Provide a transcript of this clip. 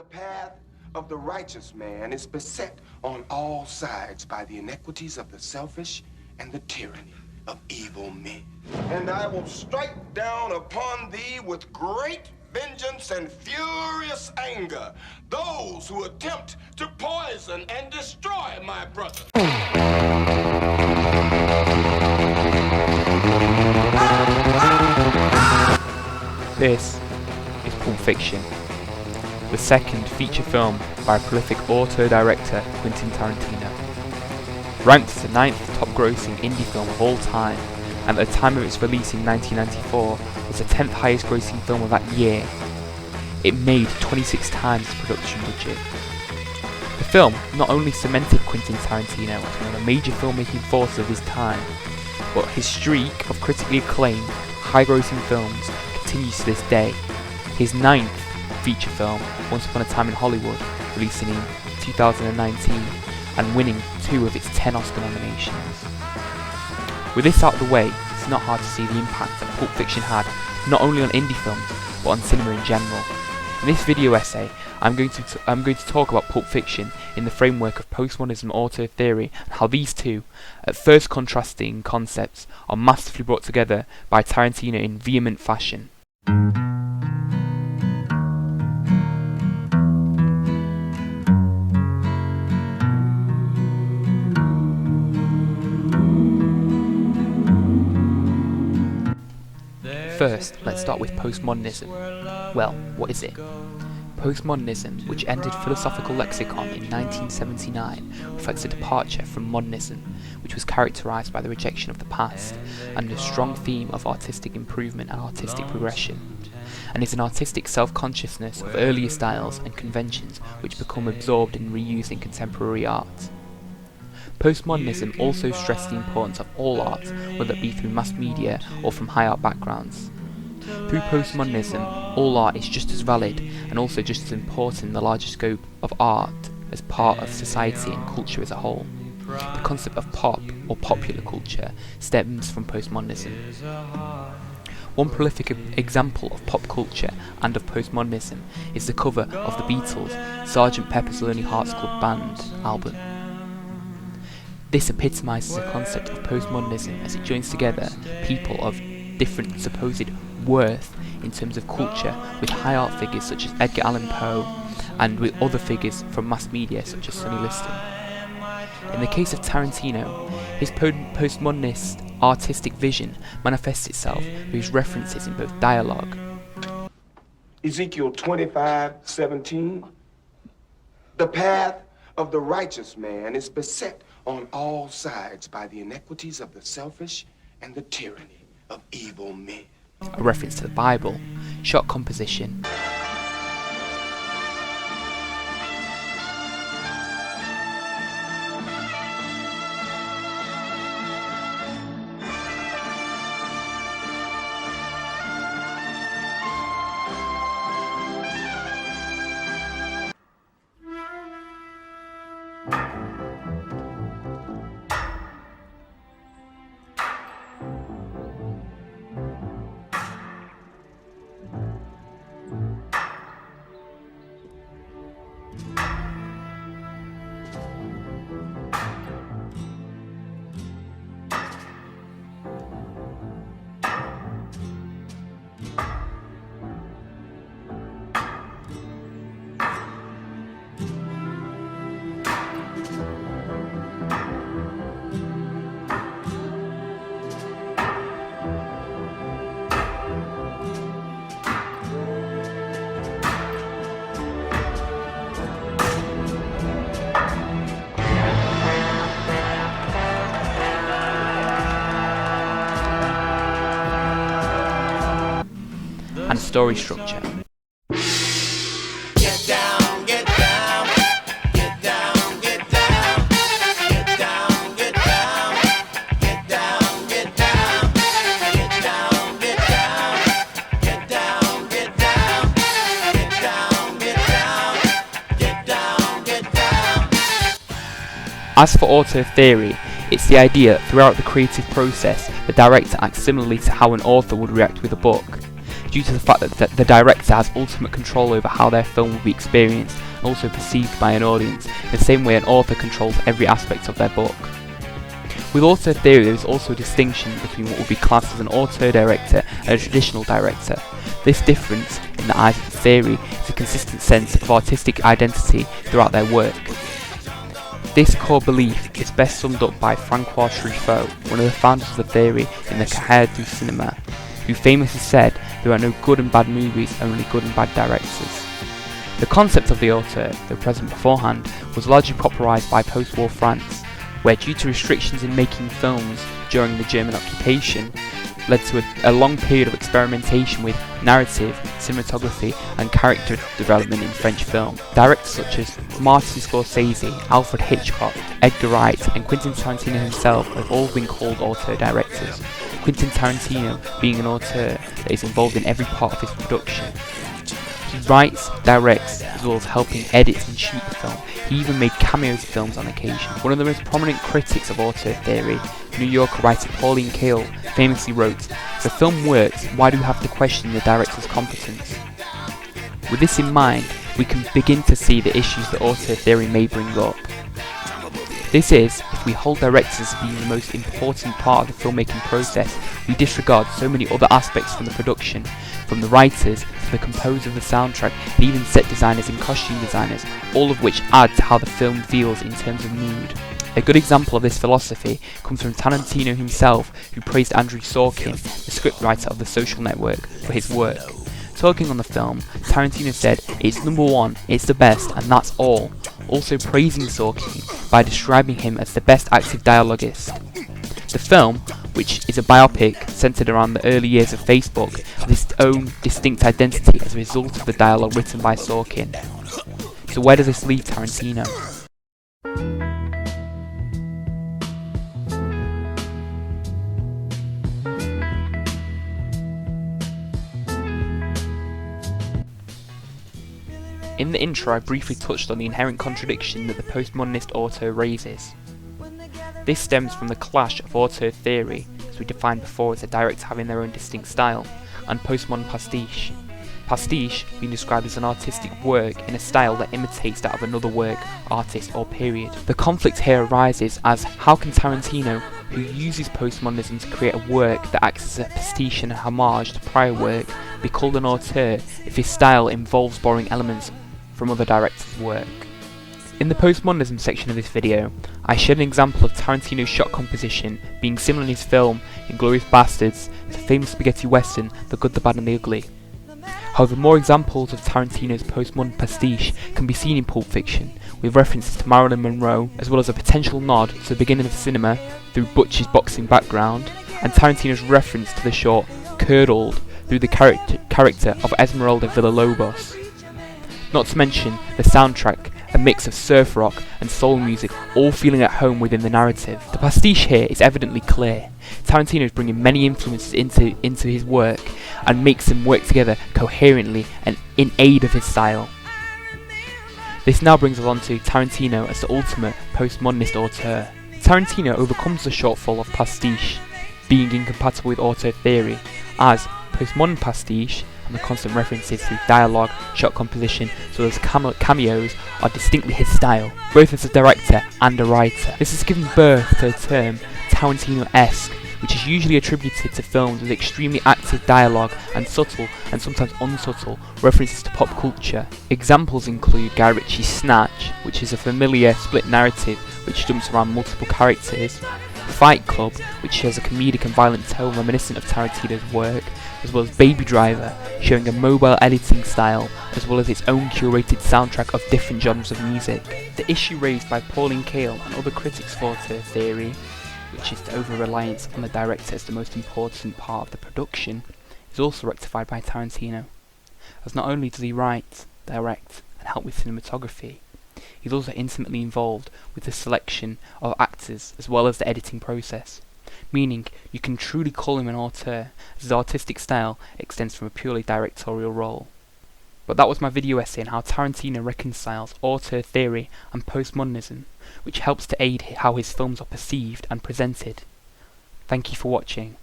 path of the righteous man is beset on all sides by the inequities of the selfish and the tyranny of evil men. And I will strike down upon thee with great vengeance and furious anger those who attempt to poison and destroy my brother. This is Pulp Fiction, the second feature film by a prolific auteur director Quentin Tarantino. Ranked as the 9th top grossing indie film of all time, and at the time of its release in 1994 was the 10th highest grossing film of that year. It made 26 times the production budget. The film not only cemented Quentin Tarantino as one of the major filmmaking forces of his time, but his streak of critically acclaimed, high-grossing films continues to this day. His 9th feature film, Once Upon a Time in Hollywood, releasing in 2019 and winning 2 of its 10 Oscar nominations. With this out of the way, it's not hard to see the impact that Pulp Fiction had not only on indie films, but on cinema in general. In this video essay, I'm going to talk about Pulp Fiction in the framework of postmodernism auteur theory and how these two, at first contrasting concepts, are masterfully brought together by Tarantino in vehement fashion. First, let's start with postmodernism. Well, what is it? Postmodernism, which entered philosophical lexicon in 1979, reflects a departure from modernism, which was characterized by the rejection of the past, and a strong theme of artistic improvement and artistic progression, and is an artistic self-consciousness of earlier styles and conventions which become absorbed and reused in contemporary art. Postmodernism also stressed the importance of all art, whether it be through mass media or from high art backgrounds. Through postmodernism, all art is just as valid and also just as important in the larger scope of art as part of society and culture as a whole. The concept of pop or popular culture stems from postmodernism. One prolific example of pop culture and of postmodernism is the cover of the Beatles' Sgt. Pepper's Lonely Hearts Club Band album. This epitomises the concept of postmodernism as it joins together people of different supposed worth in terms of culture with high art figures such as Edgar Allan Poe and with other figures from mass media such as Sonny Liston. In the case of Tarantino, his postmodernist artistic vision manifests itself through his references in both dialogue. Ezekiel 25:17. The path of the righteous man is beset on all sides by the inequities of the selfish and the tyranny of evil men. A reference to the Bible, shot composition, and story structure. Get down, get down, get down, get down, get down, get down, get down, get down, get down, get down, get down, get down, get down, get down, get down. As for auteur theory, it's the idea that throughout the creative process, the director acts similarly to how an author would react with a book. due to the fact that the director has ultimate control over how their film will be experienced and also perceived by an audience, in the same way an author controls every aspect of their book. With auteur theory, there is also a distinction between what would be classed as an auteur director and a traditional director. This difference, in the eyes of the theory, is a consistent sense of artistic identity throughout their work. This core belief is best summed up by Francois Truffaut, one of the founders of the theory in the Cahiers du Cinéma, who famously said there are no good and bad movies, only good and bad directors. The concept of the auteur, though present beforehand, was largely popularised by post-war France, where due to restrictions in making films during the German occupation, led to a long period of experimentation with narrative, cinematography and character development in French film. Directors such as Martin Scorsese, Alfred Hitchcock, Edgar Wright and Quentin Tarantino himself have all been called auteur directors, Quentin Tarantino being an auteur that is involved in every part of his production. He writes, directs, as well as helping edit and shoot the film. He even made cameos in films on occasion. One of the most prominent critics of auteur theory, New Yorker writer Pauline Kael, famously wrote, "If a film works, why do we have to question the director's competence?" With this in mind, we can begin to see the issues that auteur theory may bring up. This is, if we hold directors as being the most important part of the filmmaking process, we disregard so many other aspects from the production, from the writers to the composer of the soundtrack and even set designers and costume designers, all of which add to how the film feels in terms of mood. A good example of this philosophy comes from Tarantino himself, who praised Andrew Sorkin, the scriptwriter of The Social Network, for his work. Talking on the film, Tarantino said, "It's number one, it's the best, and that's all," also praising Sorkin by describing him as the best active dialoguist. The film, which is a biopic centered around the early years of Facebook, has its own distinct identity as a result of the dialogue written by Sorkin. So where does this leave Tarantino? In the intro, I briefly touched on the inherent contradiction that the postmodernist auteur raises. This stems from the clash of auteur theory, as we defined before as a director having their own distinct style, and postmodern pastiche. Pastiche being described as an artistic work in a style that imitates that of another work, artist or period. The conflict here arises as how can Tarantino, who uses postmodernism to create a work that acts as a pastiche and a homage to prior work, be called an auteur if his style involves borrowing elements from other directors' work? In the postmodernism section of this video, I shared an example of Tarantino's shot composition being similar in his film Inglorious Basterds to the famous spaghetti western The Good, the Bad and the Ugly. However, more examples of Tarantino's postmodern pastiche can be seen in Pulp Fiction, with references to Marilyn Monroe, as well as a potential nod to the beginning of cinema through Butch's boxing background, and Tarantino's reference to the short Curdled through the character of Esmeralda Villalobos. Not to mention the soundtrack, a mix of surf rock and soul music, all feeling at home within the narrative. The pastiche here is evidently clear. Tarantino is bringing many influences into his work and makes them work together coherently and in aid of his style. This now brings us on to Tarantino as the ultimate postmodernist auteur. Tarantino overcomes the shortfall of pastiche being incompatible with auteur theory, as postmodern pastiche and the constant references to dialogue, shot composition, as well as cameos are distinctly his style, both as a director and a writer. This has given birth to the term Tarantino-esque, which is usually attributed to films with extremely active dialogue and subtle, and sometimes unsubtle, references to pop culture. Examples include Guy Ritchie's Snatch, which is a familiar split narrative which jumps around multiple characters, Fight Club, which shares a comedic and violent tone reminiscent of Tarantino's work, as well as Baby Driver, showing a mobile editing style, as well as its own curated soundtrack of different genres of music. The issue raised by Pauline Kael and other critics of auteur theory, which is the over-reliance on the director as the most important part of the production, is also rectified by Tarantino, as not only does he write, direct, and help with cinematography, he's also intimately involved with the selection of actors as well as the editing process, meaning you can truly call him an auteur, as his artistic style extends from a purely directorial role. But that was my video essay on how Tarantino reconciles auteur theory and postmodernism, which helps to aid how his films are perceived and presented. Thank you for watching.